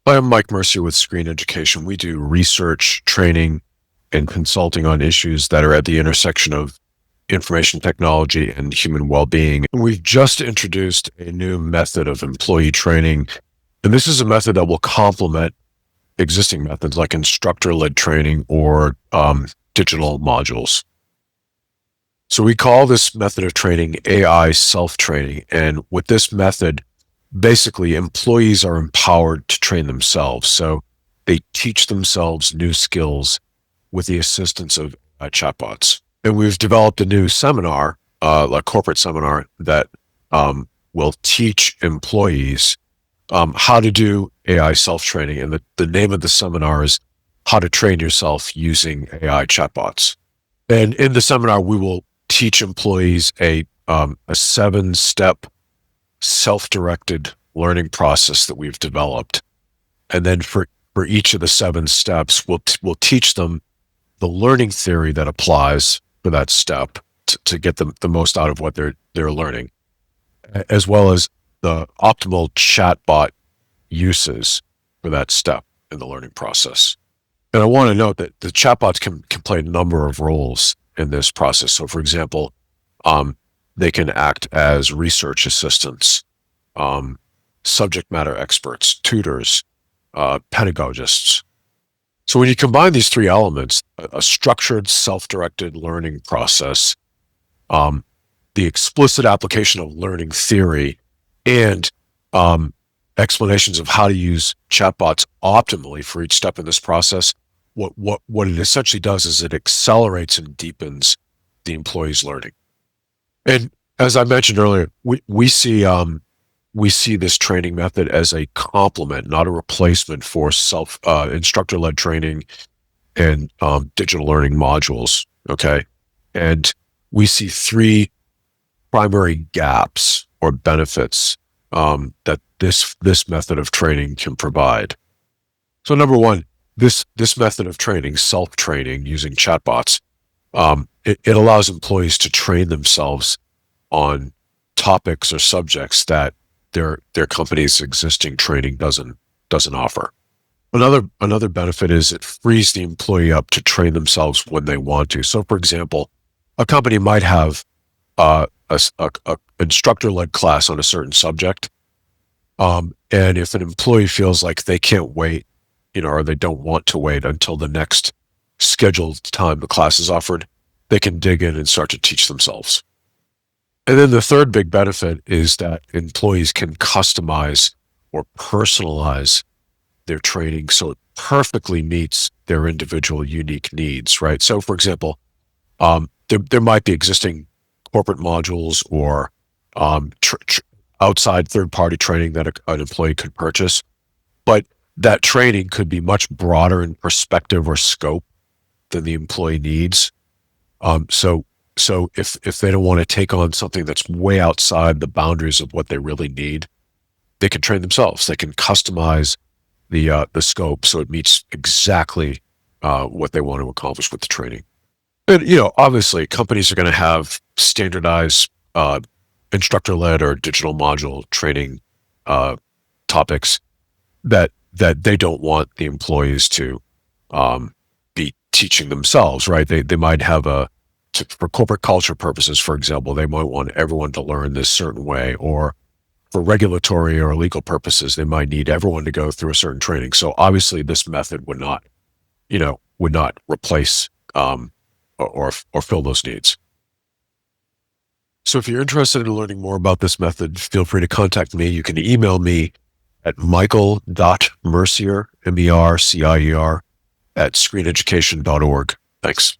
I'm Mike Mercier with Screen Education. We do research, training, and consulting on issues that are at the intersection of information technology and human well-being. And we've just introduced a new method of employee training, and this is a method that will complement existing methods like instructor-led training or digital modules. So we call this method of training AI self-training. And with this method, basically employees are empowered to train themselves. So they teach themselves new skills with the assistance of chatbots. And we've developed a new seminar, a corporate seminar that will teach employees how to do AI self-training. And the name of the seminar is How to Train Yourself Using AI Chatbots. And in the seminar, we will teach employees a 7-step self-directed learning process that we've developed. And then for each of the 7 steps, we'll teach them the learning theory that applies for that step to get them the most out of what they're learning, as well as the optimal chatbot uses for that step in the learning process. And I want to note that the chatbots can play a number of roles in this process. So, for example, they can act as research assistants, subject matter experts, tutors, pedagogists. So when you combine these 3 elements, a structured, self-directed learning process, the explicit application of learning theory, and explanations of how to use chatbots optimally for each step in this process, what it essentially does is it accelerates and deepens the employee's learning. And as I mentioned earlier, we see this training method as a complement, not a replacement for instructor-led training and digital learning modules. Okay, and we see 3 primary gaps or benefits that this method of training can provide. So, number one, this method of training, self-training using chatbots, it allows employees to train themselves on topics or subjects that their company's existing training doesn't offer. Another benefit is it frees the employee up to train themselves when they want to. So, for example, a company might have a instructor-led class on a certain subject, and if an employee feels like they can't wait, or they don't want to wait until the next scheduled time the class is offered, they can dig in and start to teach themselves. And then the third big benefit is that employees can customize or personalize their training so it perfectly meets their individual unique needs, right? So, for example, there might be existing corporate modules or outside third-party training that an employee could purchase, but that training could be much broader in perspective or scope than the employee needs. So if they don't want to take on something that's way outside the boundaries of what they really need, they can train themselves. They can customize the scope so it meets exactly what they want to accomplish with the training. And obviously, companies are going to have standardized instructor-led or digital module training topics that they don't want the employees to be teaching themselves, right? They might have for corporate culture purposes, for example, they might want everyone to learn this certain way, or for regulatory or legal purposes, they might need everyone to go through a certain training. So obviously, this method would not replace or fill those needs. So if you're interested in learning more about this method, feel free to contact me. You can email me at michael.mercier, Mercier, @screeneducation.org. Thanks.